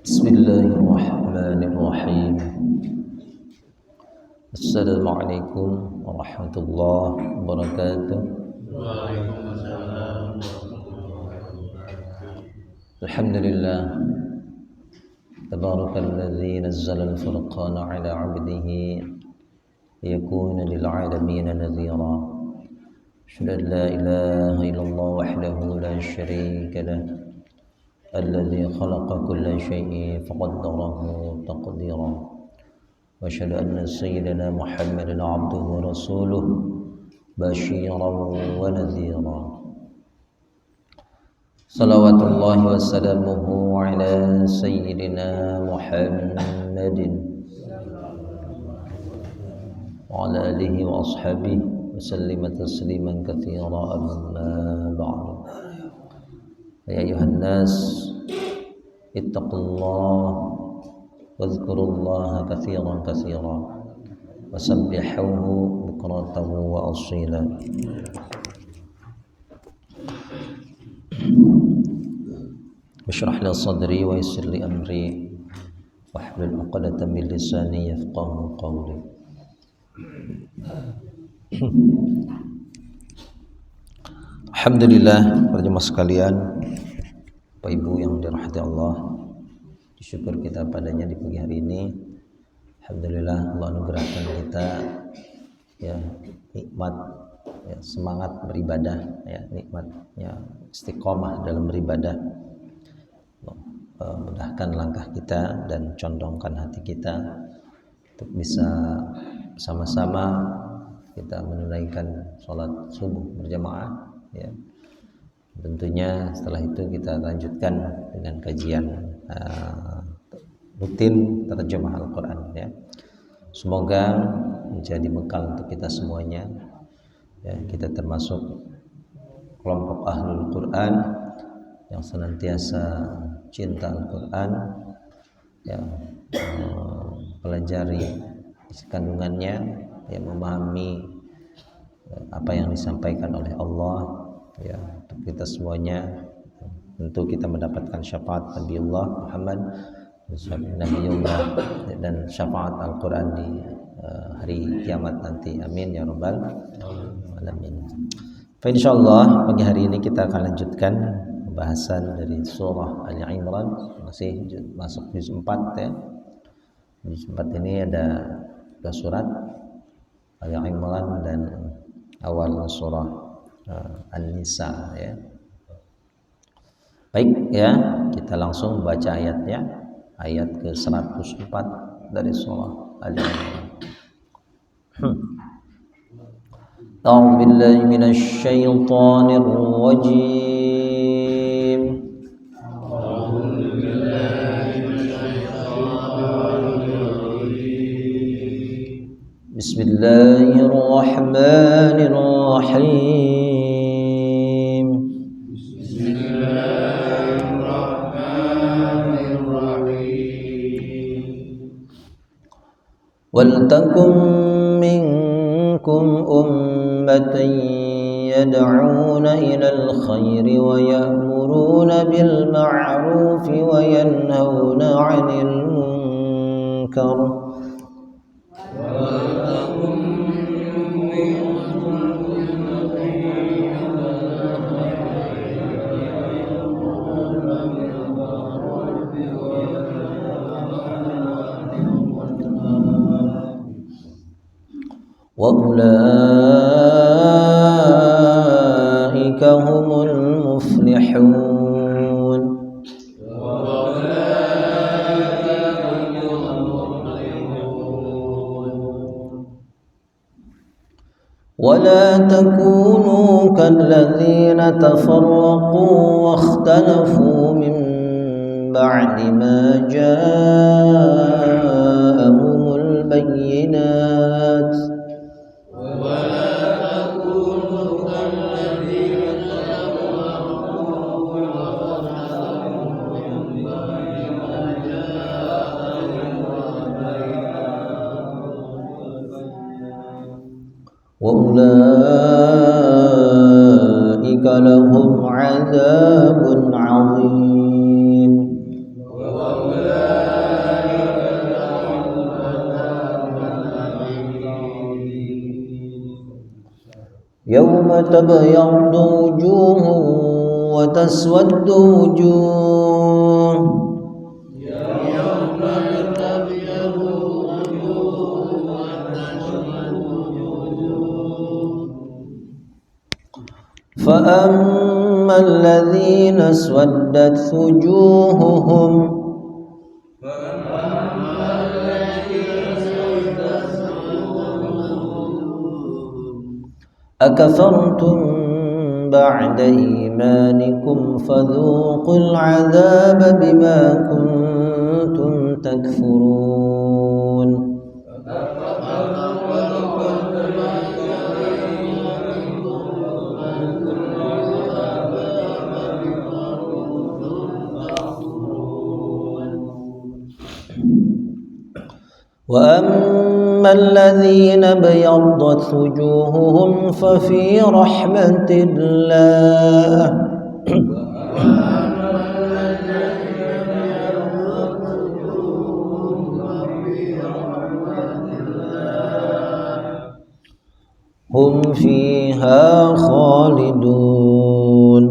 Bismillahirrahmanirrahim. Assalamualaikum warahmatullahi wabarakatuh. Waalaikumsalam warahmatullahi wabarakatuh. Alhamdulillah. Tabarakalladzi nazzala al-furqana ala 'abdihi liyakuna lil 'alamin nadhira. Asyhadu an la ilaha illallah wahdahu la syarika lah. الذي خلق كل شيء فقدره تقديرا وأشهد أن سيدنا محمدا عبده ورسوله بشيرا ونذيرا صلوات الله وسلامه على سيدنا محمد وعلى آله وأصحابه وسلم تسليما كثيرا أما بعد. يا أيها الناس اتقوا الله واذكروا الله كثيرا كثيرا وسبحوه بكرة وأصيلا. اشرح لي صدري ويسر لي أمري واحلل عقدة من لساني يفقهوا قولي. Alhamdulillah, para jemaah sekalian, Bapak Ibu yang dirahmati Allah, bersyukur kita padanya di pagi hari ini. Alhamdulillah, Allah anugerahkan kita ya nikmat, ya, semangat beribadah, ya nikmatnya istiqomah dalam beribadah. Mudahkan langkah kita dan condongkan hati kita untuk bisa bersama-sama kita menunaikan sholat subuh berjamaah. Ya, tentunya setelah itu kita lanjutkan dengan kajian rutin terjemah Al-Quran. Ya, semoga menjadi bekal untuk kita semuanya. Ya, kita termasuk kelompok ahlul Quran yang senantiasa cinta Al-Quran, ya, pelajari isi kandungannya, ya, memahami apa yang disampaikan oleh Allah, ya, untuk kita semuanya. Tentu kita mendapatkan syafaat Nabiullah Muhammad Nabiullah dan syafaat Al-Quran di hari kiamat nanti. Amin ya rabbal alamin. Insyaallah pagi hari ini kita akan lanjutkan pembahasan dari surah Ali Imran, masih masuk juz 4 ya. Juz 4 ini ada 2 surat, Ali Imran dan awal surah An-Nisa ya. Baik ya, kita langsung baca ayatnya, ayat ke-104 dari surah Al-Imran. A'udzu billahi minasy syaithanir rajim. Bismillahirrahmanirrahim. Waltakum minkum ummatan yad'una ilal khairi wa ya'muruna bil ma'rufi wa yanhauna 'anil munkar. Wa ulaika humul muflihun. ولا تكونوا كالذين تفرقوا واختلفوا من بعد ما جاءهم البينات وأولئك لهم عذاب عظيم. yauma tabyaddu wujuhun wa taswaddu wujuh. فأما الذين اسودت وجوههم أكفرتم بعد إيمانكم فذوقوا العذاب بما كنتم تكفرون. وأما الذين ابيضت وجوههم ففي رحمة الله هم فيها خالدون.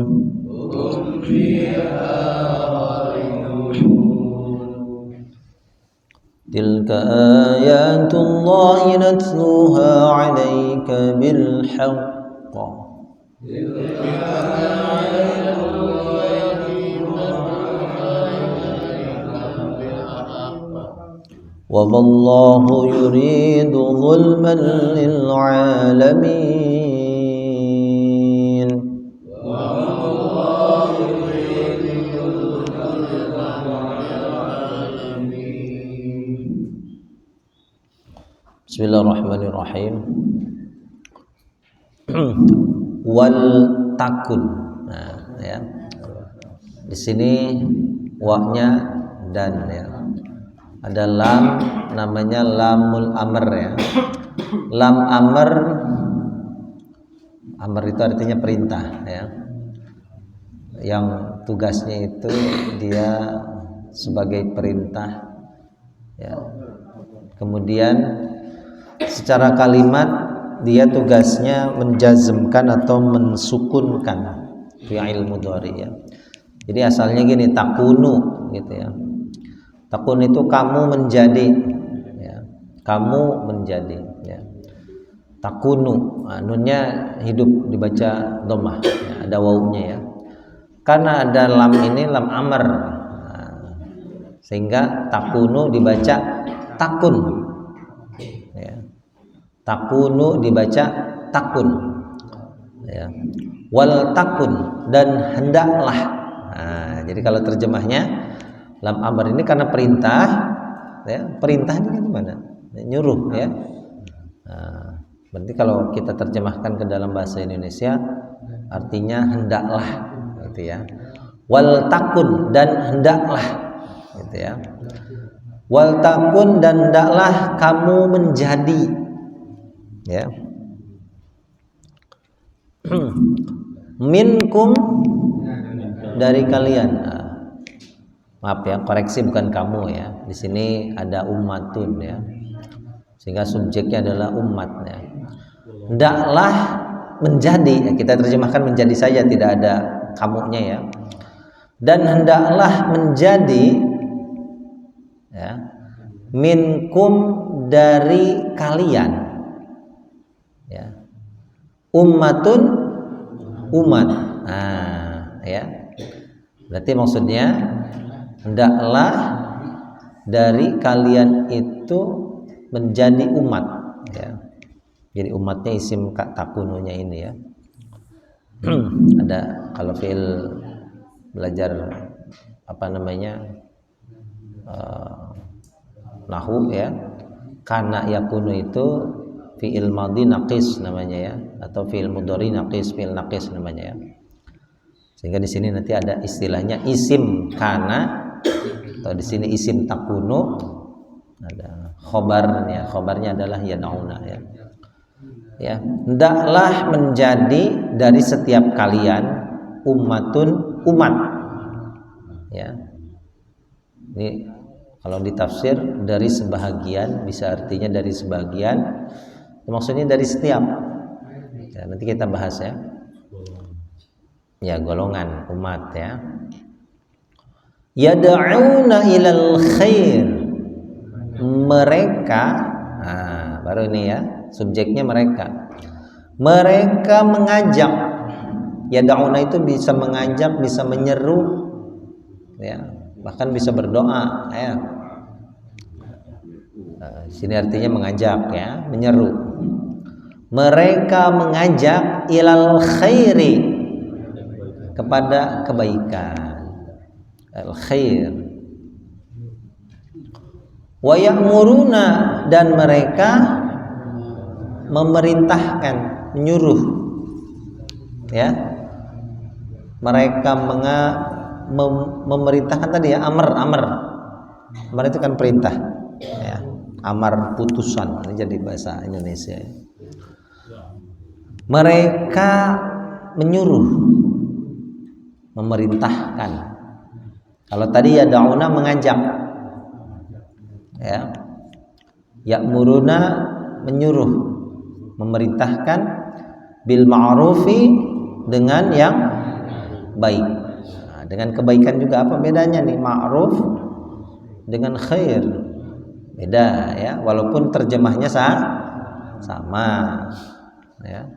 تلك آيات الله نتلوها عليك بالحق وما الله يريد ظلما للعالمين. Bismillahirrahmanirrahim. Wal takun. Nah, ya. Di sini wa-nya dan ya. Ada lam namanya lamul amr ya. Lam amr, amr itu artinya perintah ya. Yang tugasnya itu dia sebagai perintah ya. Kemudian secara kalimat dia tugasnya menjazmkan atau mensukunkan fi'il mudhari ya. Jadi asalnya gini, takunu gitu ya. Takun itu kamu menjadi ya. Kamu menjadi ya. Takunu, nunnya hidup dibaca dhammah ya, ada wawunya ya. Karena ada lam ini lam amr. Sehingga takunu dibaca takun. Takunu dibaca takun ya. Wal takun dan hendaklah. Nah, jadi kalau terjemahnya lam amr ini karena perintah ya, perintah ini kan gimana? Nyuruh ya. Nah, berarti kalau kita terjemahkan ke dalam bahasa Indonesia artinya hendaklah gitu ya. Wal takun dan hendaklah gitu ya. Wal takun dan hendaklah kamu menjadi ya. Minkum dari kalian. Maaf ya, koreksi bukan kamu ya. Di sini ada ummatun ya. Sehingga subjeknya adalah umat ya. Hendaklah menjadi, ya, kita terjemahkan menjadi saja, tidak ada kamunya ya. Dan hendaklah menjadi ya, minkum dari kalian. Ya. Ummatun umat. Nah, ya. Berarti maksudnya hendaklah dari kalian itu menjadi umat ya. Jadi umatnya isim takununya ini ya. Ada kalau fi'il belajar apa namanya nahwu ya. Kana yakunu itu fi'il madhi naqis namanya ya, atau fi'il mudhari naqis, fi'il naqis namanya ya. Sehingga di sini nanti ada istilahnya isim kana atau di sini isim takunu, ada khobarnya adalah yanauna ya. Ya, hendaklah menjadi dari setiap kalian ummatun umat. Ya. Ini kalau ditafsir dari sebahagian bisa artinya dari sebagian, maksudnya dari setiap. Ya, Ya, nanti kita bahas ya. Ya, golongan umat ya. Yad'una ilal khair. Mereka, baru ini ya, subjeknya mereka. Mereka mengajak. Yad'una itu bisa mengajak, bisa menyeru, ya, bahkan bisa berdoa ya. Sini artinya mengajak ya, menyeru. Mereka mengajak ilal khairi, kepada kebaikan, al khair. Wa ya'muruna, dan mereka memerintahkan, menyuruh ya. Mereka memerintahkan tadi ya, amar itu kan perintah ya. Amar putusan, ini jadi bahasa Indonesia ya. Mereka menyuruh, memerintahkan. Kalau tadi ya da'una, mengajak ya. Ya'muruna, menyuruh, memerintahkan, bil ma'rufi, dengan yang baik. Nah, dengan kebaikan juga apa bedanya nih ma'ruf dengan khair? Beda ya, walaupun terjemahnya sama ya.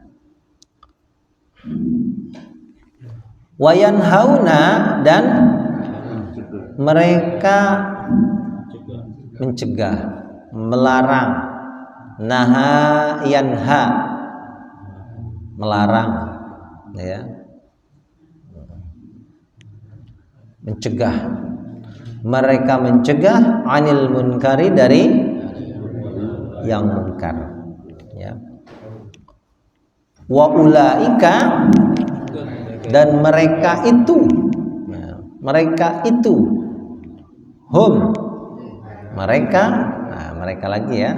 Wayanhauna, dan mereka mencegah, melarang. Naha yanha, melarang ya, mencegah. Mereka mencegah anil munkari, dari yang munkar ya. Wa ulaika, dan mereka itu, mereka itu, hum, mereka, mereka lagi ya.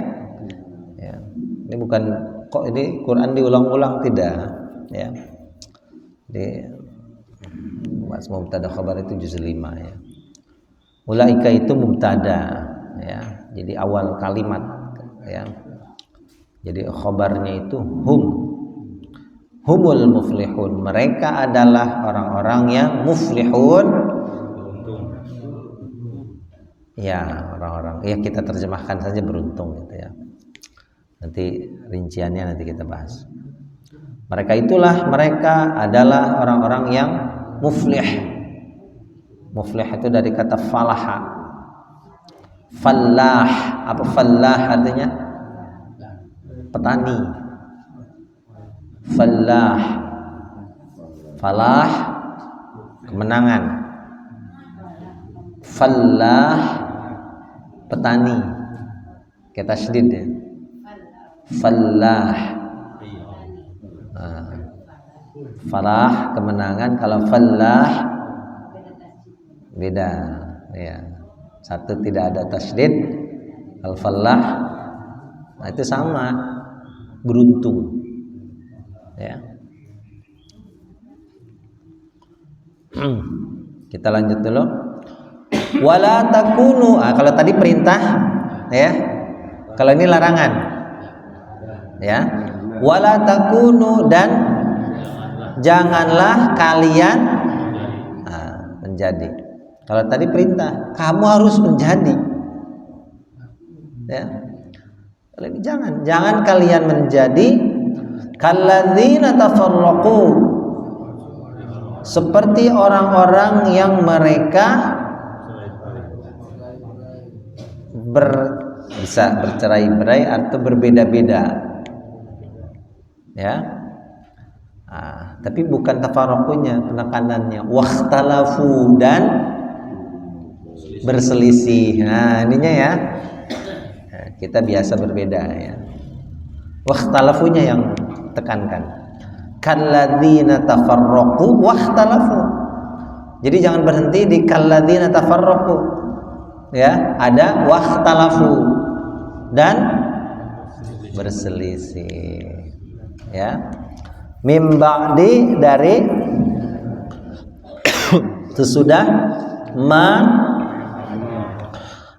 Ini bukan kok ini Quran diulang-ulang, tidak ya. Di mas mubtada khabar itu juz 5 ya. Ulaika itu mubtada ya, jadi awal kalimat ya. Jadi khabarnya itu humul muflihun, mereka adalah orang-orang yang muflihun ya, orang-orang ya, kita terjemahkan saja beruntung gitu ya. Nanti rinciannya nanti kita bahas. Mereka adalah orang-orang yang muflih. Muflih itu dari kata falaha. Fallah, apa fallah artinya? Petani. Fallah, falah, kemenangan. Fallah, petani. Kita tasydid ya. Fallah, falah, kemenangan. Kalau fallah beda ya, satu tidak ada tasydid. Al-fallah, nah itu sama, beruntung ya. Kita lanjut dulu. Wala takunu, kalau tadi perintah ya, kalau ini larangan ya. Wala takunu, dan janganlah kalian menjadi. Kalau tadi perintah, kamu harus menjadi ya. Kalau ini jangan kalian menjadi kalladzina tafarraqu, seperti orang-orang yang mereka bisa bercerai-berai atau berbeda-beda ya. Tapi bukan tafarraqunya penekanannya, wakhtalafu, dan berselisih. Nah ininya ya, kita biasa berbeda ya. Wakhtalafunya yang tekankan. Kalladzina tafarraqu wakhtalafu. Jadi jangan berhenti di kalladzina tafarraqu ya, ada wakhtalafu dan berselisih ya. Mim ba'di, dari sesudah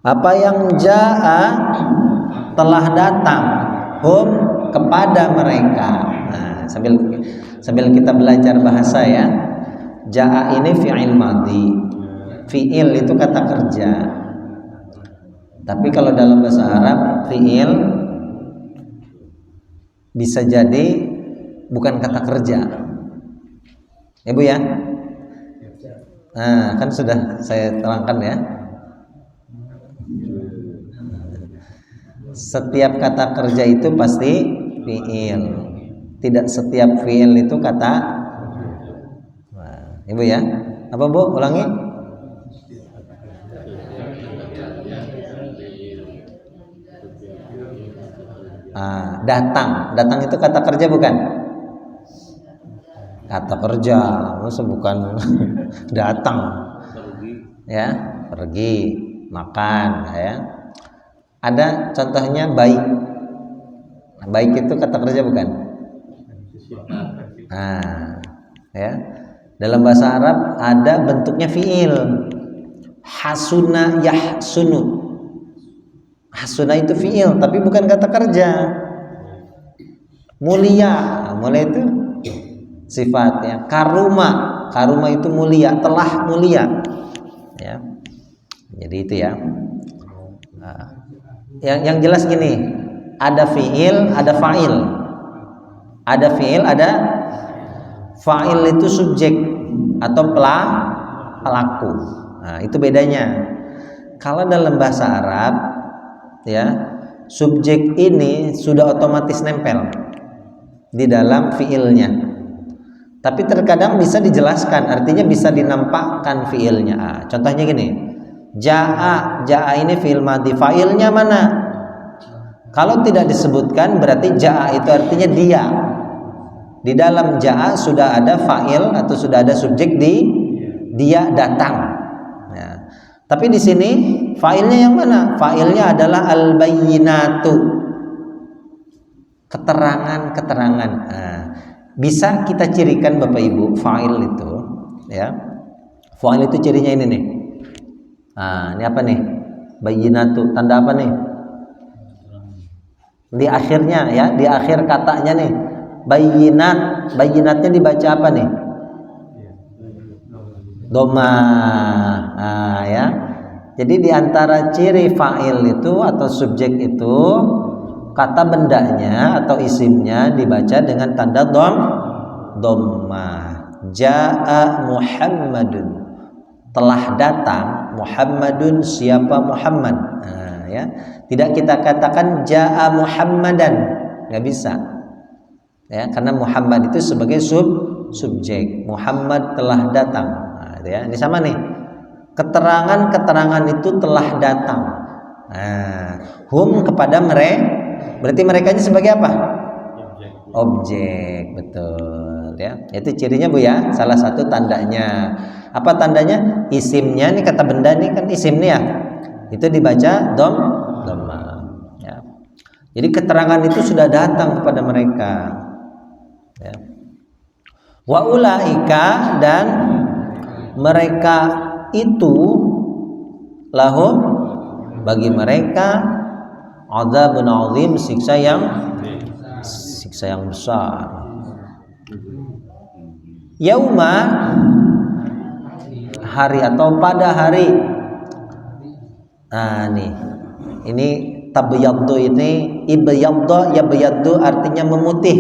apa yang jaa telah datang, hum, kepada mereka. Nah, sambil kita belajar bahasa ya. Jaa ini fi'il madhi. Fi'il itu kata kerja. Tapi kalau dalam bahasa Arab fi'il bisa jadi bukan kata kerja. Ya Bu ya? Nah, kan sudah saya terangkan ya. Setiap kata kerja itu pasti fi'il. Tidak setiap fi'il itu kata. Nah, Ibu ya. Apa Bu? Ulangi. Datang itu kata kerja bukan? Kata kerja, maksud bukan datang. Ya, pergi, makan, ya. Ada contohnya baik. Baik itu kata kerja bukan? Ya. Dalam bahasa Arab ada bentuknya fiil. Hasuna yahsunu. Hasuna itu fiil, tapi bukan kata kerja. Mulia, mulia itu sifatnya. Karuma itu mulia, telah mulia. Ya. Jadi itu ya. Yang jelas gini, ada fiil, ada fa'il. Ada fiil, ada fa'il itu subjek atau pelaku. Nah, itu bedanya. Kalau dalam bahasa Arab ya, subjek ini sudah otomatis nempel di dalam fiilnya. Tapi terkadang bisa dijelaskan, artinya bisa dinampakkan fiilnya. Contohnya gini. Jaa ini fi'il madhi, fa'ilnya mana? Kalau tidak disebutkan berarti jaa itu artinya dia. Di dalam jaa sudah ada fa'il atau sudah ada subjek di dia datang. Ya. Tapi di sini fa'ilnya yang mana? Fa'ilnya adalah al-bayyinatu. Keterangan. Bisa kita cirikan Bapak Ibu fa'il itu ya. Fa'il itu cirinya ini nih. Ini apa nih? Bayyinatu, tanda apa nih? Di akhirnya ya, di akhir katanya nih. Bayyinatnya dibaca apa nih? Doma. Ya. Jadi di antara ciri fa'il itu atau subjek itu, kata bendanya atau isimnya dibaca dengan tanda dhamma. Jaa Muhammadun. Telah datang Muhammadun, siapa Muhammad. Ya. Tidak kita katakan jaa Muhammadan, nggak bisa ya, karena Muhammad itu sebagai subjek. Muhammad telah datang. Ya. Ini sama nih, keterangan itu telah datang. Hum kepada mereka, berarti merekanya sebagai apa? Objek, betul ya. Itu cirinya Bu ya, salah satu tandanya. Apa tandanya? Isimnya nih, kata benda nih kan isim nih ya. Itu dibaca dhamma ya. Jadi keterangan itu sudah datang kepada mereka. Ya. Wa ulaika, dan mereka itu lahum, bagi mereka adzabun azim, siksa yang besar. Yauma, hari atau pada hari. Ini tabyaddu, ini ibyadda, yabyaddu artinya memutih.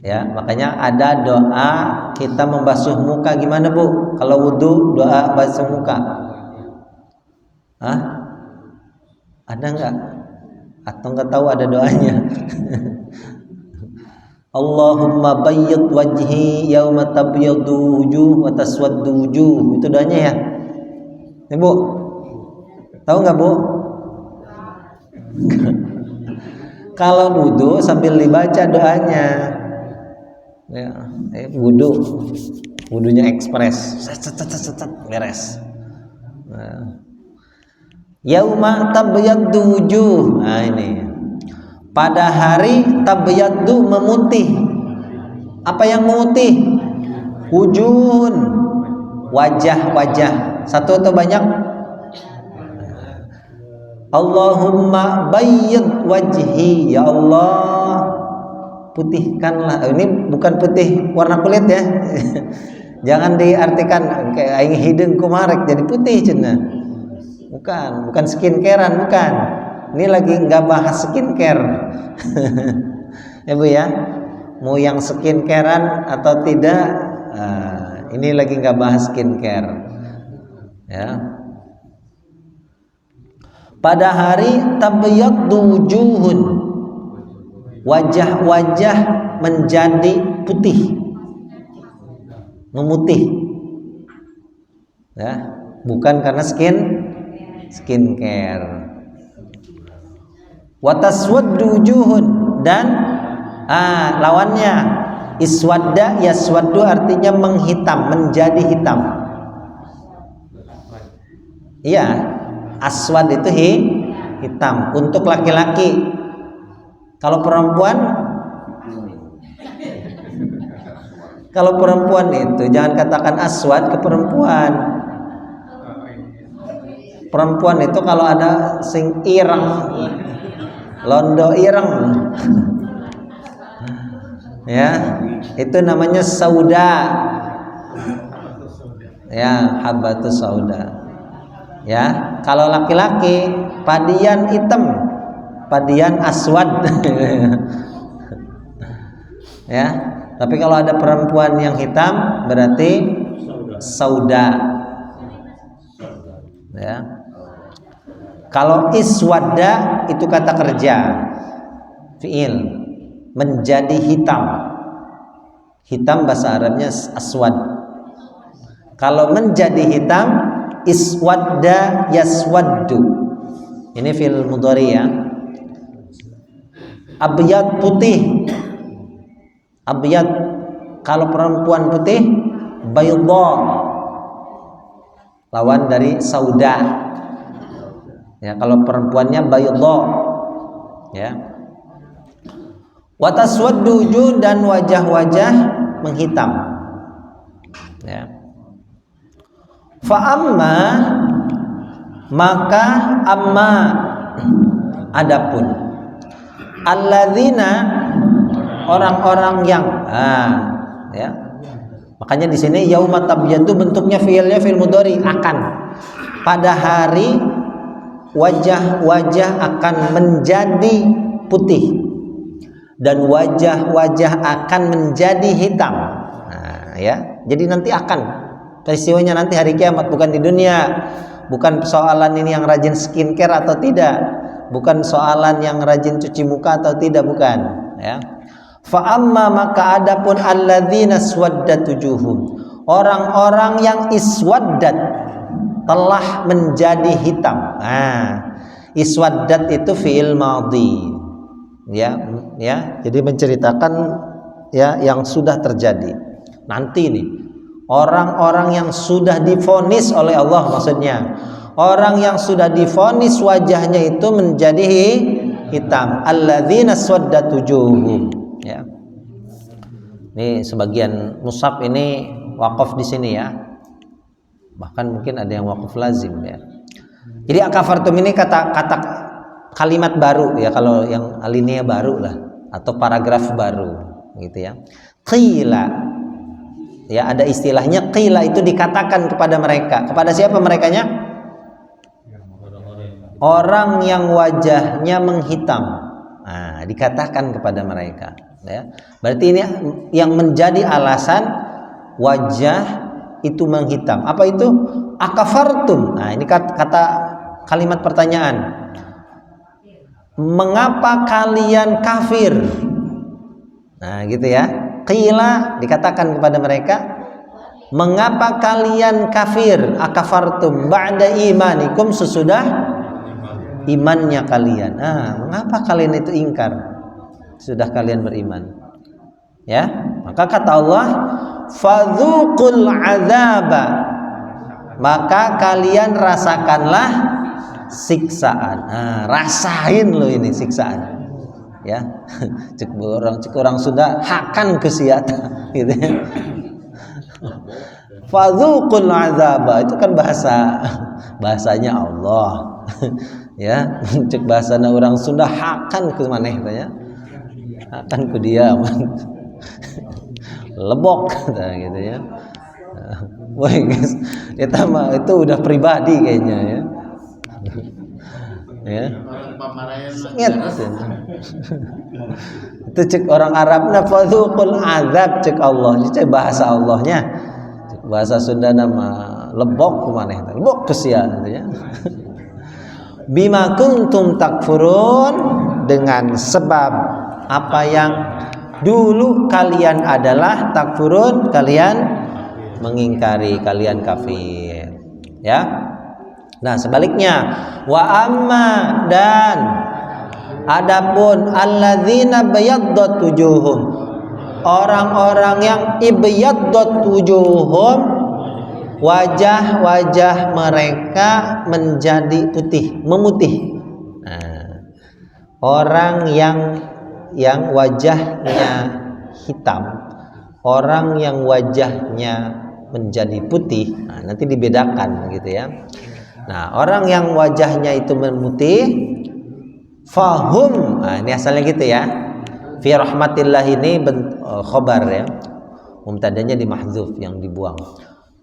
Ya, makanya ada doa kita membasuh muka. Gimana Bu? Kalau wudu doa basuh muka. Ada enggak? Atau enggak tahu ada doanya? Allahumma bayyid wajhi yauma tabyaddu wujuh wa taswaddu wujuh. Itu doanya ya. Bu, tahu nggak Bu? Kalau wudu sambil dibaca doanya. Ya, wudunya ekspres. Beres. Yauma tabyaddu wujuh. Ini. Pada hari tabyaddu, memutih. Apa yang memutih? Wujuhun, wajah. Satu atau banyak? Allahumma bayyid wajhi, ya Allah putihkanlah. Ini bukan putih warna kulit ya. Jangan diartikan kayak aing hidung kumarek jadi putih cenah. Bukan skincarean, bukan. Ini lagi nggak bahas skincare. Ya Bu ya. Mau yang skincarean atau tidak, ini lagi nggak bahas skincare. Ya. Pada hari tabyaddu wujuhun, wajah-wajah menjadi putih, memutih. Ya, bukan karena skincare. Wa taswaddu wujuhun, dan lawannya iswadda yaswaddu artinya menghitam, menjadi hitam. Iya. Aswad itu hitam untuk laki-laki. Kalau perempuan itu jangan katakan aswad ke perempuan. Perempuan itu kalau ada sing ireng, londo ireng, ya itu namanya sauda. Ya, habatus sauda. Ya, kalau laki-laki padian hitam, padian aswad. Ya, tapi kalau ada perempuan yang hitam berarti sauda. Ya. Kalau iswadda itu kata kerja, fiil, menjadi hitam. Hitam bahasa Arabnya aswad. Kalau menjadi hitam, iswadda yaswaddu. Ini fi'il mudhari ya. Abyad putih. Abyad kalau perempuan putih, bayda. Lawan dari sauda. Ya, kalau perempuannya bayda. Ya. Wa taswaddu wujuh, dan wajah-wajah menghitam. Ya. Fa'amma, maka amma, adapun alladzina, orang-orang yang ya. Makanya di sini yauma tabyaddu bentuknya fiilnya fiil mudhari, akan. Pada hari wajah-wajah akan menjadi putih dan wajah-wajah akan menjadi hitam. Ya. Jadi nanti akan peristiwanya nanti hari kiamat, bukan di dunia. Bukan soalan ini yang rajin skincare atau tidak, bukan soalan yang rajin cuci muka atau tidak, bukan. Ya. Fa amma, maka adapun alladzina swaddat wujuhum, orang-orang yang iswaddat, telah menjadi hitam. Iswaddat itu fiil madhi. Ya. Jadi menceritakan ya yang sudah terjadi. Nanti nih orang-orang yang sudah divonis oleh Allah, maksudnya orang yang sudah divonis wajahnya itu menjadi hitam. Alladzina swaddat wujuhum. Ya. Ini sebagian mushaf ini wakaf di sini ya. Bahkan mungkin ada yang wakaf lazim ya. Jadi akafartum ini kata kalimat baru ya, kalau yang alinea baru lah atau paragraf baru gitu ya. Qila, ya ada istilahnya qila, itu dikatakan kepada mereka. Kepada siapa merekanya? Orang yang wajahnya menghitam. Dikatakan kepada mereka ya. Berarti ini yang menjadi alasan wajah itu menghitam. Apa itu? Akafartum. Ini kata kalimat pertanyaan. Mengapa kalian kafir? Gitu ya. Qila, dikatakan kepada mereka, mengapa kalian kafir? Akafartum ba'da imanikum, sesudah imannya kalian. Mengapa kalian itu ingkar sudah kalian beriman? Ya, maka kata Allah, fadzuqul adzaba, maka kalian rasakanlah siksaan. Rasain lo ini siksaan. Ya, cek orang sudah hakan kesiata gitu ya. Fadzuqul adzaba itu kan bahasanya Allah. Ya, cek bahasana orang Sunda hakan ke maneh tanya. akan ku diaman. Lebok kata gitu ya. Woi guys, itu udah pribadi kayaknya ya. Ya. Ingat itu cek orang Arabna fadzuqul azab cek Allah, cek bahasa Allahnya. Cek bahasa Sunda nama lebok kumaneh, lebok kesian gitu ya. Bima kuntum takfurun, dengan sebab apa yang dulu kalian adalah takfurun, kalian mengingkari, kalian kafir. Ya. Nah, sebaliknya wa amma, dan adapun alladzina bayaddat wujuhum, orang-orang yang ibyaddat wujuhum, wajah-wajah mereka menjadi putih, memutih. Nah, orang yang wajahnya hitam, orang yang wajahnya menjadi putih, nah, nanti dibedakan gitu ya. Nah, orang yang wajahnya itu memutih, fahum, nah, ini asalnya gitu ya. Fi rahmatillah ini khobar ya, mubtadanya dimahdzuf, yang dibuang.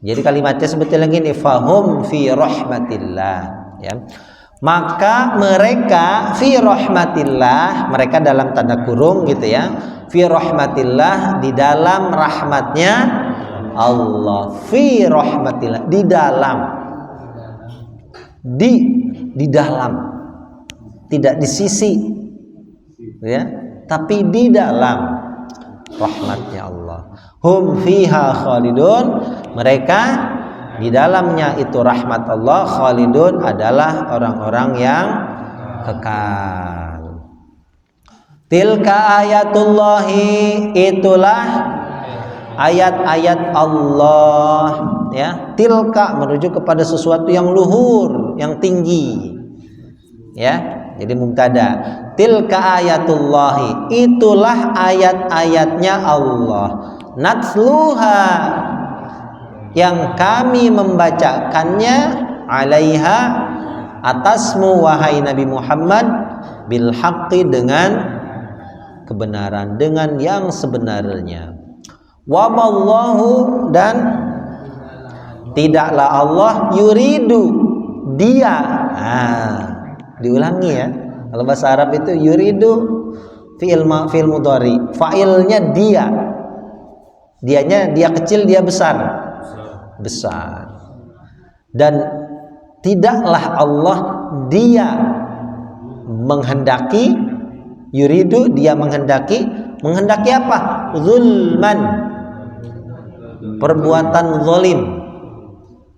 Jadi kalimatnya sebetulnya gini, fahum fi rahmatillah ya. Maka mereka fi rahmatillah, mereka dalam tanda kurung gitu ya. Fi rahmatillah, di dalam rahmatnya Allah. Fi rahmatillah, di dalam. Di dalam. Tidak di sisi. Ya, tapi di dalam rahmatnya Allah. Hum fiha khalidun, mereka di dalamnya itu rahmat Allah, khalidun adalah orang-orang yang kekal. Tilka ayatullahi, itulah ayat-ayat Allah ya. Tilka merujuk kepada sesuatu yang luhur, yang tinggi. Ya. Jadi mubtada. Tilka ayatullahi, itulah ayat-ayatnya Allah. Natsluha, yang kami membacakannya, alaiha, atasmu wahai Nabi Muhammad, bil haqqi, dengan kebenaran, dengan yang sebenarnya. Wa mallahu, dan tidaklah Allah, yuridu, dia. Diulangi ya. Kalau bahasa Arab itu yuridu fi'il mudhari, fa'ilnya dia. Dianya dia kecil, dia besar. Dan tidaklah Allah dia menghendaki, yuridu dia menghendaki apa? Zulman, perbuatan zalim.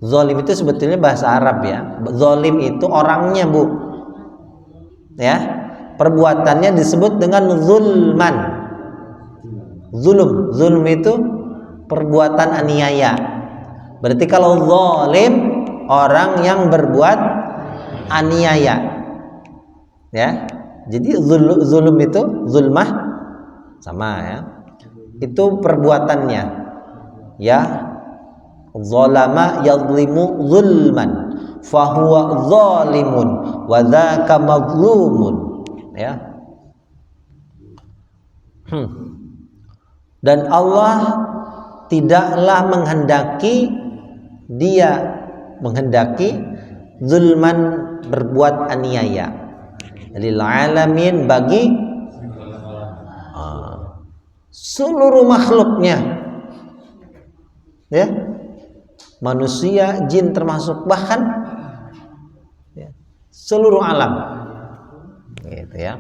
Zalim itu sebetulnya bahasa Arab ya. Zalim itu orangnya, Bu. Ya. Perbuatannya disebut dengan zulman. Zulm itu perbuatan aniaya. Berarti kalau zalim, orang yang berbuat aniaya. Ya. Jadi zulm itu, zulmah sama ya. Itu perbuatannya. Ya. Zalama yadhlimu zulman, fahuwa zalimun wa dzaka mazlumun. Ya. Dan Allah tidaklah menghendaki, dia menghendaki zulman, berbuat aniaya, lil alamin, bagi seluruh makhluknya ya, manusia, jin termasuk, bahkan ya, seluruh alam gitu ya.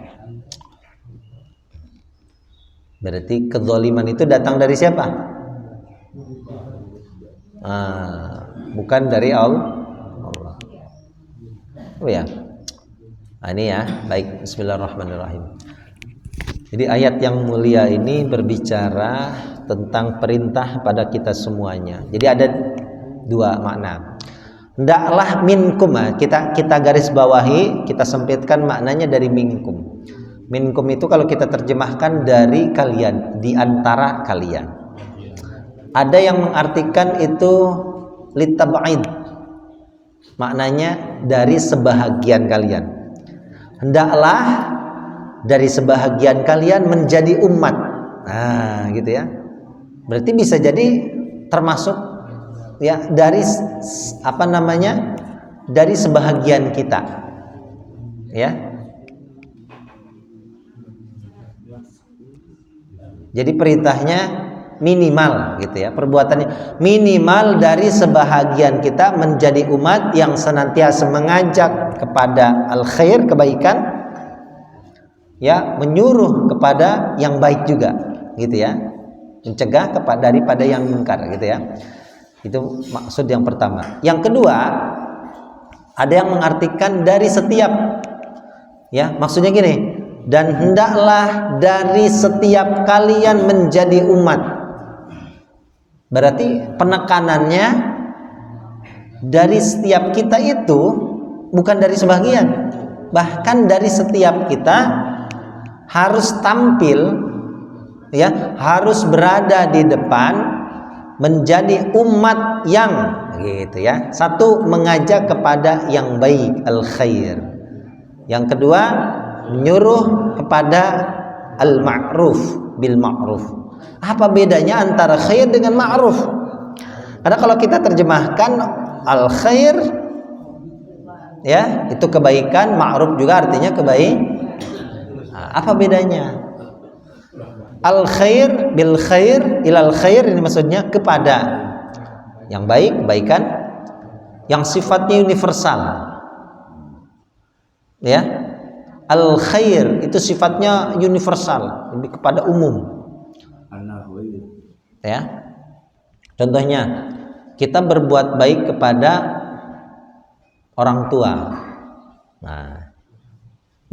Berarti kezaliman itu datang dari siapa? Bukan dari Allah. Oh ya. Ini ya, baik. Bismillahirrahmanirrahim. Jadi ayat yang mulia ini berbicara tentang perintah pada kita semuanya. Jadi ada dua makna. Hendaklah minkum, kita garis bawahi, kita sempitkan maknanya dari minkum. Minkum itu kalau kita terjemahkan dari kalian, di antara kalian. Ada yang mengartikan itu litab'id, maknanya dari sebahagian kalian. Hendaklah dari sebahagian kalian menjadi umat. Nah, gitu ya. Berarti bisa jadi termasuk ya dari apa namanya? Dari sebahagian kita. Ya. Jadi perintahnya minimal gitu ya, perbuatannya minimal dari sebahagian kita menjadi umat yang senantiasa mengajak kepada al-khair, kebaikan, ya, menyuruh kepada yang baik juga gitu ya, mencegah daripada yang munkar gitu ya. Itu maksud yang pertama. Yang kedua, ada yang mengartikan dari setiap, ya, maksudnya gini, dan hendaklah dari setiap kalian menjadi umat. Berarti penekanannya dari setiap kita itu bukan dari sebagian, bahkan dari setiap kita harus tampil, ya, harus berada di depan menjadi umat yang gitu ya. Satu, mengajak kepada yang baik, al-khair. Yang kedua, menyuruh kepada al-ma'ruf bil ma'ruf. Apa bedanya antara khair dengan ma'ruf? Karena kalau kita terjemahkan al-khair, ya, itu kebaikan, ma'ruf juga artinya kebaikan. Apa bedanya? Al-khair bil khair ilal khair, ini maksudnya kepada yang baik, kebaikan yang sifatnya universal. Ya. Al-khair itu sifatnya universal, lebih kepada umum. Ya. Contohnya, kita berbuat baik kepada orang tua. Nah,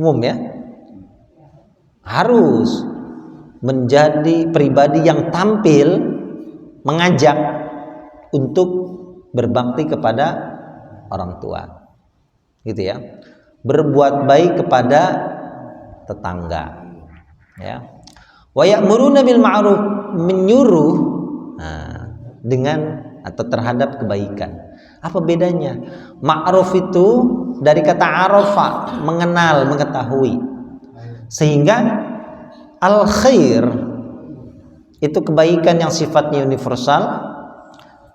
umum ya. Harus menjadi pribadi yang tampil mengajak untuk berbakti kepada orang tua. Gitu ya. Berbuat baik kepada tetangga. Ya. Wa ya'muruna bil ma'ruf, menyuruh dengan atau terhadap kebaikan. Apa bedanya? Ma'ruf itu dari kata arafa, mengenal, mengetahui. Sehingga al-khair itu kebaikan yang sifatnya universal.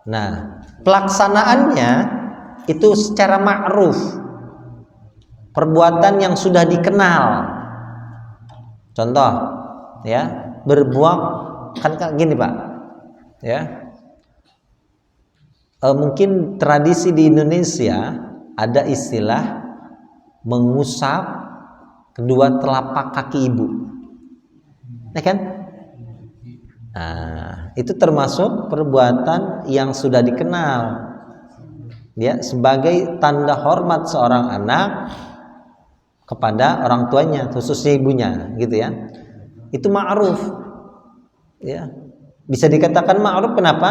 Nah, pelaksanaannya itu secara ma'ruf, perbuatan yang sudah dikenal. Contoh, ya, berbuat kan gini Pak, ya, mungkin tradisi di Indonesia ada istilah mengusap kedua telapak kaki ibu, ya kan? Nah, itu termasuk perbuatan yang sudah dikenal, ya, sebagai tanda hormat seorang anak kepada orang tuanya, khususnya ibunya, gitu ya. Itu ma'ruf, ya, bisa dikatakan ma'ruf. Kenapa?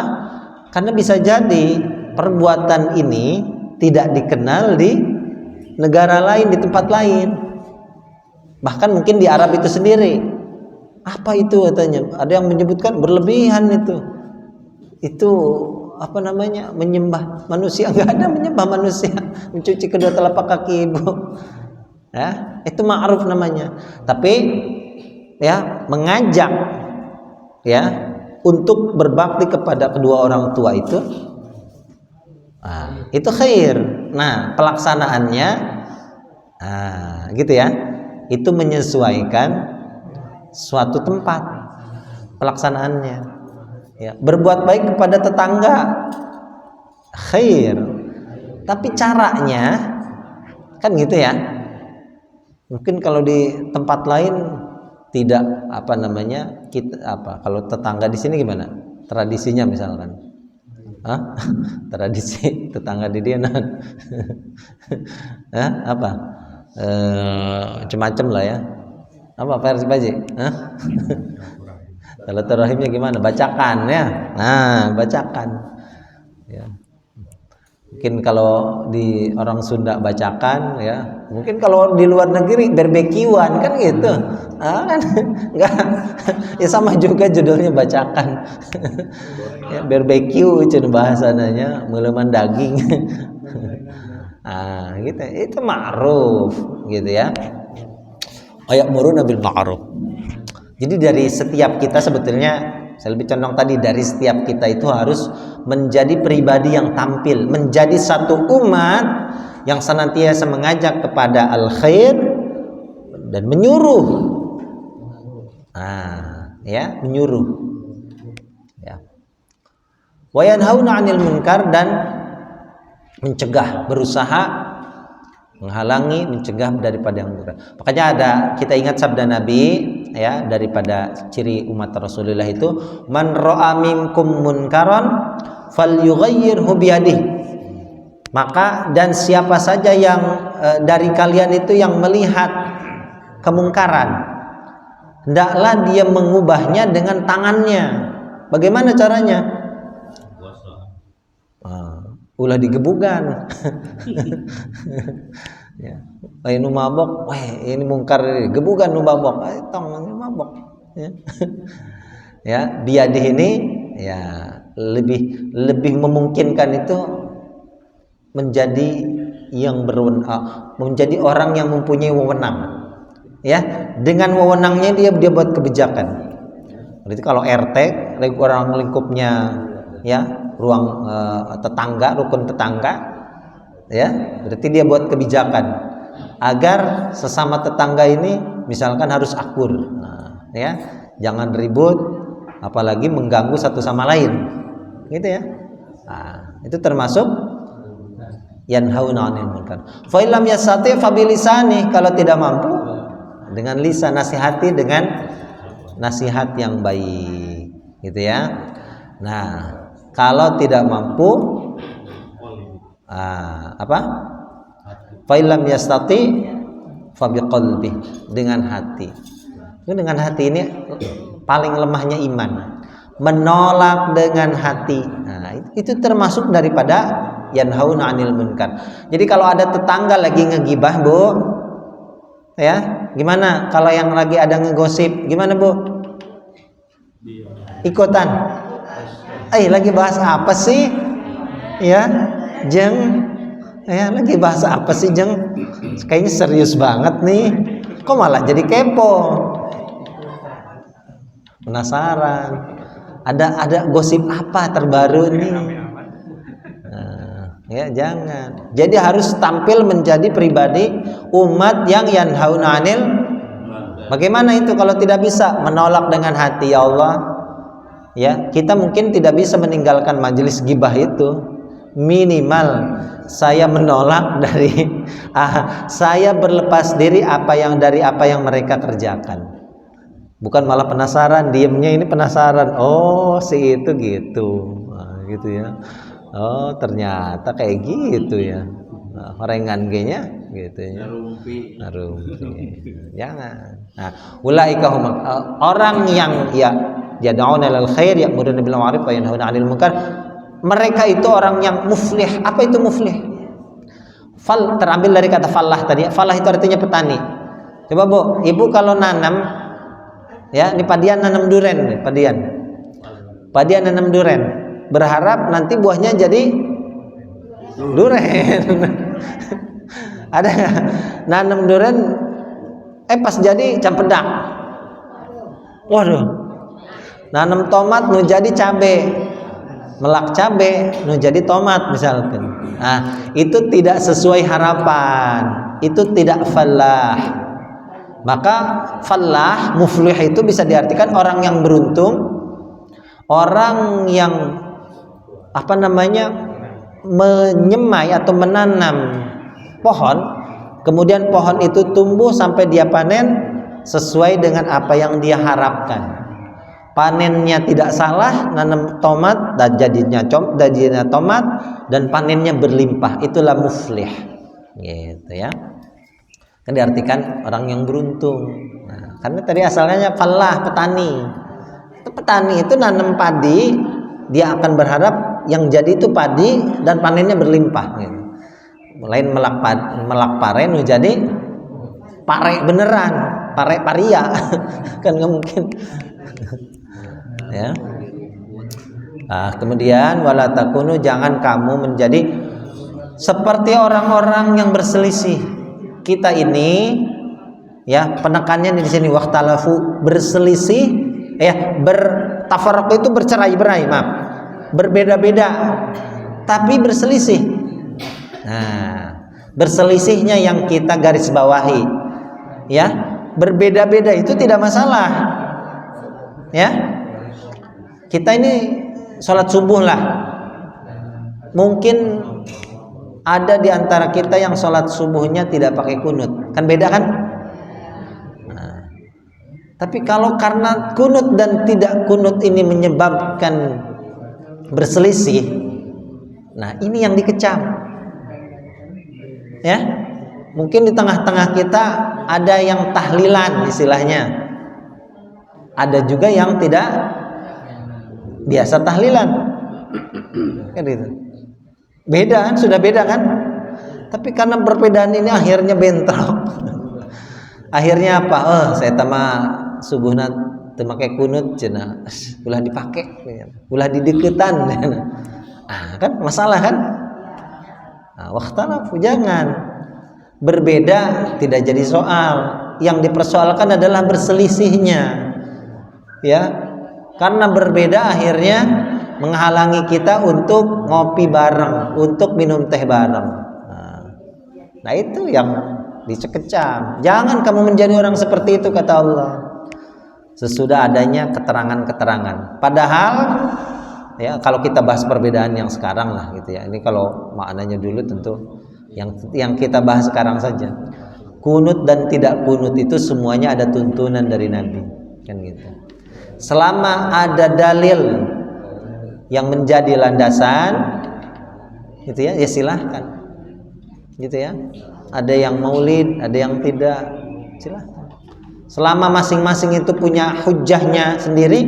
Karena bisa jadi perbuatan ini tidak dikenal di negara lain, di tempat lain, bahkan mungkin di Arab itu sendiri. Apa itu katanya? Ada yang menyebutkan berlebihan itu apa namanya, menyembah manusia. Enggak ada menyembah manusia, mencuci kedua telapak kaki ibu, ya, itu ma'ruf namanya. Tapi ya, mengajak, ya, untuk berbakti kepada kedua orang tua itu khair. Nah, pelaksanaannya gitu ya, itu menyesuaikan suatu tempat pelaksanaannya, ya. Berbuat baik kepada tetangga khair, tapi caranya kan gitu ya. Mungkin kalau di tempat lain tidak, apa namanya, kita apa, kalau tetangga di sini gimana tradisinya misalkan? Tradisi tetangga di dia apa? Macam-macam lah ya. Apa versi Baji? Silaturahimnya gimana? Bacakan ya. Nah, bacakan. Ya. Mungkin kalau di orang Sunda bacakan, ya. Mungkin kalau di luar negeri barbekyuan kan gitu. Kan enggak. Ya sama juga judulnya bacakan. Ya, barbecue itu bahasanya, meleman daging. Gitu. Itu ma'ruf gitu ya. Ayamuruna bil ma'ruf. Jadi dari setiap kita sebetulnya, saya lebih condong tadi, dari setiap kita itu harus menjadi pribadi yang tampil, menjadi satu umat yang senantiasa mengajak kepada al khair dan menyuruh, ya, menyuruh, ya. Wa yanhauna 'anil munkar, dan mencegah, berusaha menghalangi, mencegah daripada yang munkar. Makanya ada, kita ingat sabda Nabi, ya, daripada ciri umat Rasulullah itu, man ra'a minkum munkaran falyughayyirhu biyadihi. Maka dan siapa saja yang dari kalian itu yang melihat kemungkaran, hendaklah dia mengubahnya dengan tangannya. Bagaimana caranya? Ulah digebukan. Ya. Ini mabok, ini mungkar, gebukan nu mabok, tong ini mabok. Ya. Ya, biadih ini ya lebih memungkinkan itu menjadi yang berwenang, menjadi orang yang mempunyai wewenang. Ya, dengan wewenangnya dia buat kebijakan. Berarti kalau RT, orang lingkupnya, ya, ruang tetangga, rukun tetangga, ya, berarti dia buat kebijakan agar sesama tetangga ini misalkan harus akur, ya, jangan ribut, apalagi mengganggu satu sama lain, gitu ya. Itu termasuk yanhauna 'anil munkar. Fa illam yastati fa bilisani, kalau tidak mampu dengan lisan, nasihati dengan nasihat yang baik, gitu ya. Nah, kalau tidak mampu, apa? Fa illam yastati fa biqalbi, dengan hati. Itu dengan hati ini paling lemahnya iman. Menolak dengan hati. Nah, itu termasuk daripada yanhauna 'anil munkar. Jadi kalau ada tetangga lagi ngegibah, Bu, ya, gimana? Kalau yang lagi ada ngegosip, gimana, Bu? Ikutan. Lagi bahas apa sih? Ya, Jeng. Ya, lagi bahas apa sih, Jeng? Kayaknya serius banget nih. Kok malah jadi kepo? Penasaran. Ada gosip apa terbaru nih? Ya, jangan. Jadi harus tampil menjadi pribadi umat yang yanhauna 'anil. Bagaimana itu kalau tidak bisa? Menolak dengan hati, ya Allah. Ya, kita mungkin tidak bisa meninggalkan majelis gibah itu. Minimal saya menolak dari saya berlepas diri dari apa yang mereka kerjakan. Bukan malah penasaran, diemnya ini penasaran. Oh, si itu gitu. Gitu ya. Oh, ternyata kayak gitu ya. Horengan G-nya gitu ya. Narumpi. Jangan. Nah, ulaika orang yang ya yad'una ilal khair, ya'muruna bil ma'ruf wa yanhauna 'anil munkar. Mereka itu orang yang muflih. Apa itu muflih? Fal terambil dari kata falah tadi. Falah itu artinya petani. Coba, Bu, Ibu kalau nanam, ya, ini padian nanam duren nih, padian nanam duren, berharap nanti buahnya jadi duren. Ada nggak? Nanam duren, pas jadi campedak. Waduh. Nanam tomat nu jadi cabe, melak cabe nu jadi tomat misalkan. Nah, itu tidak sesuai harapan, itu tidak falah. Maka falah, muflih itu bisa diartikan orang yang beruntung, orang yang menyemai atau menanam pohon, kemudian pohon itu tumbuh sampai dia panen sesuai dengan apa yang dia harapkan. Panennya tidak salah, nanam tomat dan jadinya tomat, dan panennya berlimpah. Itulah muflih, gitu ya. Kan diartikan orang yang beruntung. Nah, karena tadi asalnya falah, petani. Petani itu nanam padi, dia akan berharap yang jadi itu padi dan panennya berlimpah. Gitu. Lain melak pare nu jadi pare beneran, pare paria, kan nggak mungkin. Ya. Nah, kemudian wala takunu, jangan kamu menjadi seperti orang-orang yang berselisih. Kita ini Ya, penekannya di sini wakhtalafu, berselisih, bertafarruq itu bercerai-berai, maaf. Berbeda-beda tapi berselisih. Nah, berselisihnya yang kita garis bawahi. Ya, berbeda-beda itu tidak masalah. Ya. Kita ini sholat subuh lah. Mungkin ada di antara kita yang sholat subuhnya tidak pakai kunut, kan beda kan? Nah, tapi kalau karena kunut dan tidak kunut ini menyebabkan berselisih, nah ini yang dikecam. Ya, mungkin di tengah-tengah kita ada yang tahlilan istilahnya, ada juga yang tidak biasa tahlilan, kan gitu. Beda kan, sudah beda kan? Tapi karena perbedaan ini akhirnya bentrok. Akhirnya apa? Saya tamah subuhna teu make kunut cenah. Ulah dipake, ulah dideketan. Kan masalah kan? Nah, wakhtalafu, jangan. Berbeda tidak jadi soal. Yang dipersoalkan adalah berselisihnya. Ya. Karena berbeda akhirnya menghalangi kita untuk ngopi bareng, untuk minum teh bareng. Nah itu yang dicekecam. Jangan kamu menjadi orang seperti itu, kata Allah. Sesudah adanya keterangan-keterangan. Padahal ya kalau kita bahas perbedaan yang sekarang lah gitu ya. Ini kalau maknanya dulu tentu yang kita bahas sekarang saja. Kunut dan tidak kunut itu semuanya ada tuntunan dari Nabi, kan gitu. Selama ada dalil yang menjadi landasan gitu ya, ya silahkan gitu ya. Ada yang maulid, ada yang tidak, silahkan. Selama masing-masing itu punya hujahnya sendiri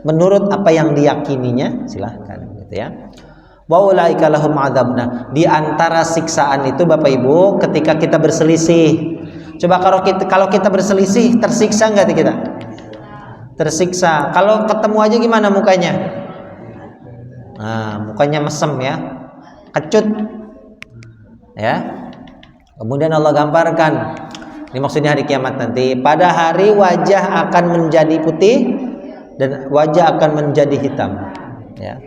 menurut apa yang diyakininya, silahkan gitu ya. Wa ulaika lahum adzabna. Di antara siksaan itu Bapak Ibu ketika kita berselisih. Coba kalau kita berselisih, tersiksa enggak kita? Tersiksa. Kalau ketemu aja gimana mukanya? Nah, mukanya mesem ya, kecut ya. Kemudian Allah gambarkan, ini maksudnya hari kiamat nanti, pada hari wajah akan menjadi putih dan wajah akan menjadi hitam ya.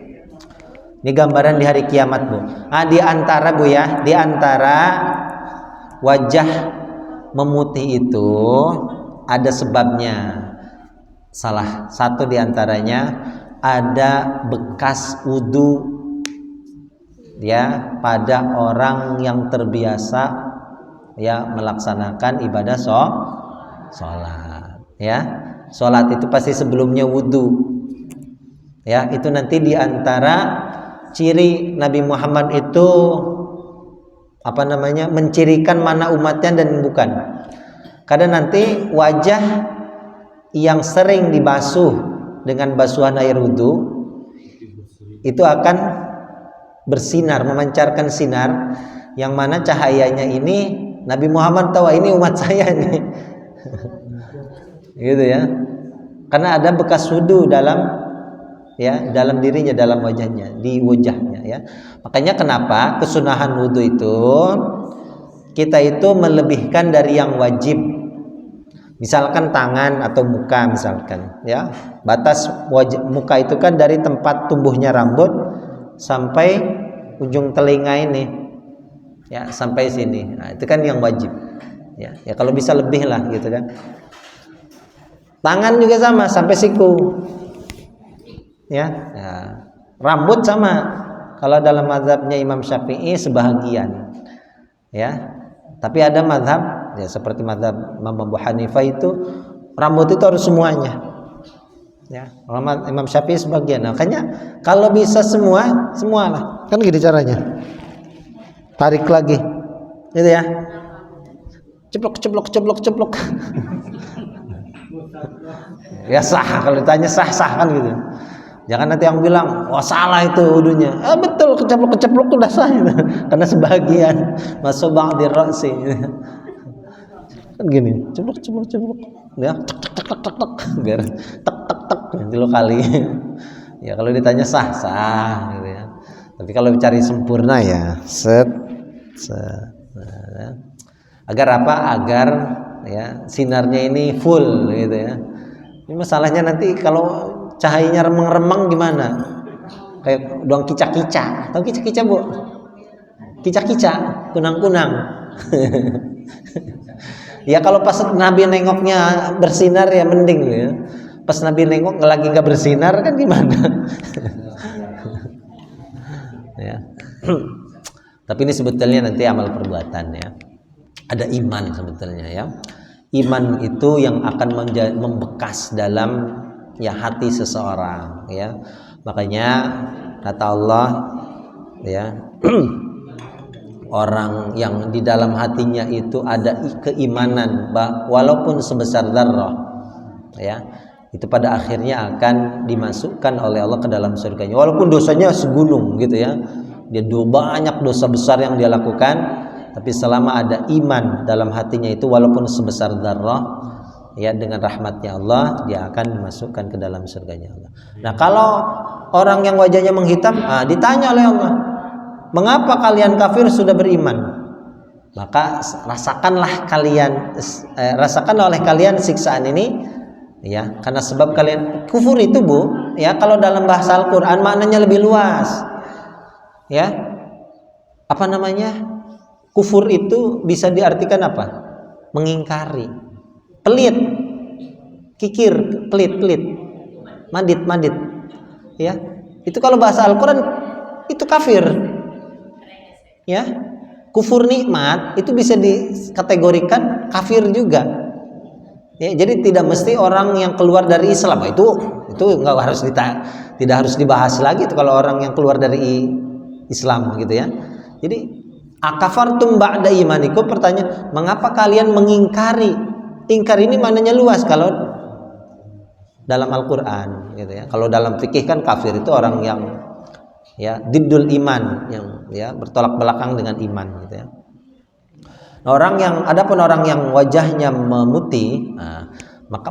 Ini gambaran di hari kiamat, Bu. Di antara Bu ya, di antara wajah memutih itu ada sebabnya. Salah satu di antaranya ada bekas wudu ya pada orang yang terbiasa ya melaksanakan ibadah sholat ya. Sholat itu pasti sebelumnya wudu ya. Itu nanti di antara ciri Nabi Muhammad itu mencirikan mana umatnya dan bukan. Karena nanti wajah yang sering dibasuh dengan basuhan air wudu itu akan bersinar, memancarkan sinar yang mana cahayanya ini Nabi Muhammad tahu ini umat saya nih. Gitu ya. Karena ada bekas wudu dalam dirinya, dalam wajahnya, di wajahnya ya. Makanya kenapa kesunahan wudu itu kita itu melebihkan dari yang wajib. Misalkan tangan atau muka misalkan ya. Batas muka itu kan dari tempat tumbuhnya rambut sampai ujung telinga ini. Ya, sampai sini. Nah, itu kan yang wajib. Ya, kalau bisa lebih lah gitu kan. Tangan juga sama sampai siku. Ya. Rambut sama. Kalau dalam mazhabnya Imam Syafi'i sebahagian. Ya. Tapi ada mazhab ya seperti mazhab Imam Abu Hanifah itu rambut itu harus semuanya. Ya, Imam Syafi'i sebagian. Makanya kalau bisa semualah. Kan gitu caranya. Tarik lagi. Gitu ya. Ceplok. Ya sah, kalau ditanya sah kan gitu. Jangan nanti yang bilang, "Wah, salah itu wudunya." Betul, keceplok itu udah sah gitu. Karena sebagian masuk ba'dir ra'si. Kan gini, ceplok. Ya, tek biar tek nanti lo kali. Ya kalau ditanya sah gitu ya. Tapi kalau cari sempurna ya set. Nah, agar apa? Agar ya, sinarnya ini full gitu ya. Ini masalahnya nanti kalau cahayanya remeng-remeng gimana? Kayak doang kicak-kicak. Tahu kicak-kicak, Bu? Kicak-kicak, kunang-kunang. Ya kalau pas Nabi nengoknya bersinar ya mending ya. Pas Nabi nengok lagi nggak bersinar kan gimana? Ya. Tapi ini sebetulnya nanti amal perbuatan ya. Ada iman sebetulnya ya. Iman itu yang akan membekas dalam ya hati seseorang ya. Makanya kata Allah ya, orang yang di dalam hatinya itu ada keimanan walaupun sebesar dzarrah ya, itu pada akhirnya akan dimasukkan oleh Allah ke dalam surganya walaupun dosanya segunung gitu ya. Dia banyak dosa besar yang dia lakukan, tapi selama ada iman dalam hatinya itu walaupun sebesar dzarrah ya, dengan rahmatnya Allah dia akan dimasukkan ke dalam surganya Allah. Nah kalau orang yang wajahnya menghitam, ditanya oleh Allah, mengapa kalian kafir sudah beriman? Maka rasakanlah oleh kalian siksaan ini ya, karena sebab kalian kufur itu, Bu ya, kalau dalam bahasa Al-Qur'an maknanya lebih luas. Ya. Apa namanya? Kufur itu bisa diartikan apa? Mengingkari. Pelit. Kikir, pelit. Madit. Ya. Itu kalau bahasa Al-Qur'an itu kafir. Ya. Kufur nikmat itu bisa dikategorikan kafir juga. Ya, jadi tidak mesti orang yang keluar dari Islam itu nggak harus tidak harus dibahas lagi itu kalau orang yang keluar dari Islam gitu ya. Jadi akafartum ba'da imanikum, pertanyaan mengapa kalian mengingkari? Ingkar ini maknanya luas kalau dalam Al-Qur'an gitu ya. Kalau dalam fikih kan kafir itu orang yang ya diddul iman, yang ya bertolak belakang dengan iman gitu ya. Adapun orang yang wajahnya memutih, maka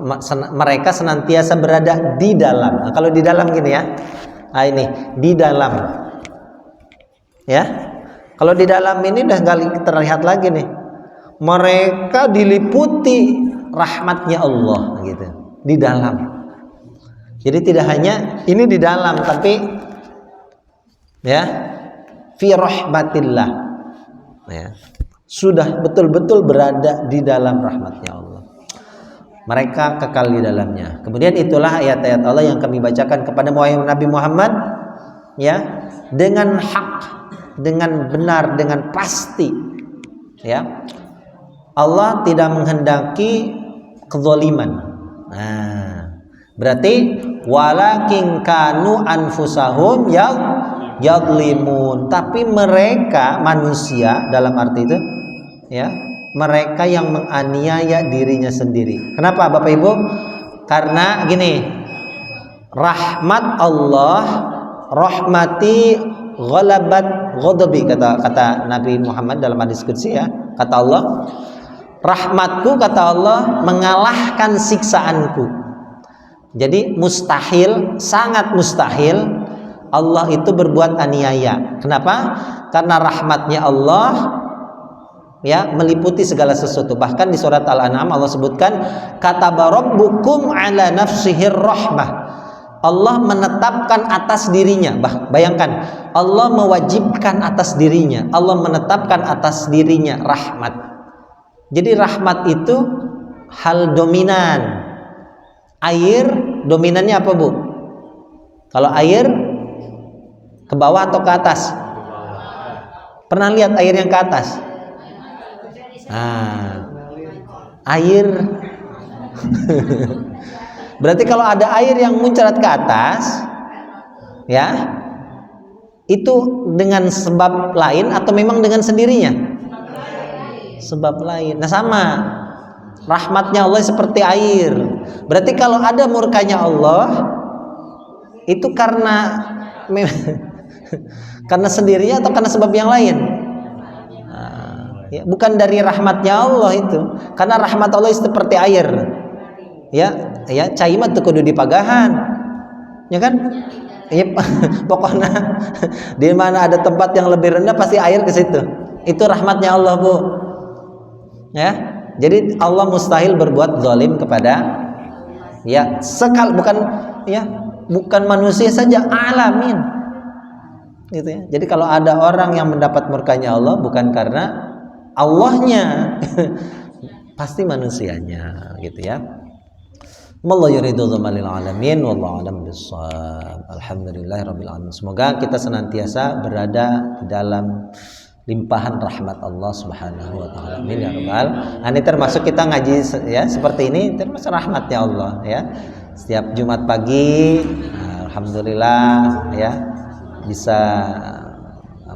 mereka senantiasa berada di dalam. Nah, kalau di dalam gini ya. Ini di dalam. Ya. Kalau di dalam ini udah nggak terlihat lagi nih. Mereka diliputi rahmatnya Allah gitu. Di dalam. Jadi tidak hanya ini di dalam, tapi ya fi rahmatillah. Ya. Sudah betul-betul berada di dalam rahmatnya Allah. Mereka kekal di dalamnya. Kemudian itulah ayat-ayat Allah yang kami bacakan kepada Nabi Muhammad ya, dengan hak, dengan benar, dengan pasti ya. Allah tidak menghendaki kezaliman. Nah, berarti walakin kanu anfusahum yadlimun, tapi mereka manusia dalam arti itu ya, mereka yang menganiaya dirinya sendiri. Kenapa Bapak Ibu? Karena gini, rahmat Allah, rahmati ghalabat ghadabi, kata Nabi Muhammad dalam hadis qudsi ya, kata Allah, rahmatku kata Allah mengalahkan siksaanku. Jadi mustahil, sangat mustahil Allah itu berbuat aniaya. Kenapa? Karena rahmatnya Allah ya meliputi segala sesuatu. Bahkan di surat Al-An'am Allah sebutkan kataba rabbukum ala nafsihir rahmah. Allah menetapkan atas dirinya. Bayangkan, Allah mewajibkan atas dirinya, Allah menetapkan atas dirinya rahmat. Jadi rahmat itu hal dominan. Air dominannya apa, Bu? Kalau air ke bawah atau ke atas? Pernah lihat air yang ke atas? Air berarti kalau ada air yang muncrat ke atas ya, itu dengan sebab lain atau memang dengan sendirinya? Sebab lain. Nah sama, rahmatnya Allah seperti air. Berarti kalau ada murkanya Allah itu karena sendirinya atau karena sebab yang lain? Ya, bukan dari rahmatnya Allah itu, karena rahmat Allah seperti air. Ya, cai mah teu kudu dipagahan. Ya kan? Ya, pokoknya di mana ada tempat yang lebih rendah pasti air ke situ. Itu rahmatnya Allah, Bu. Ya. Jadi Allah mustahil berbuat zalim kepada ya bukan manusia saja, alamin. Gitu ya. Jadi kalau ada orang yang mendapat murkanya Allah bukan karena Allahnya, pasti manusianya, gitu ya. Wallahu yuridu dzammal lil alamin wallahu a'lam bissawab. Alhamdulillahirabbil alamin. Semoga kita senantiasa berada di dalam limpahan rahmat Allah Subhanahu wa taala. Amin ya rabbal. Ini termasuk kita ngaji ya seperti ini termasuk rahmatnya Allah ya. Setiap Jumat pagi alhamdulillah ya bisa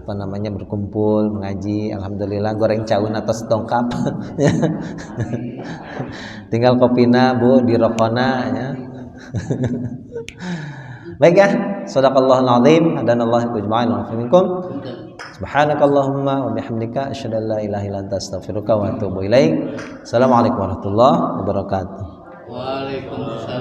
berkumpul mengaji, alhamdulillah, goreng caun atau setongkap. Tinggal kopina Bu di rokona ya. Baik ya, shadaqallahul azim, hadanallahu ijma'in wa minkum. Subhanakallahumma wa bihamdika asyhadu an la ilaha illa anta astaghfiruka wa atubu ilaik. Assalamualaikum warahmatullahi wabarakatuh. Waalaikumsalam.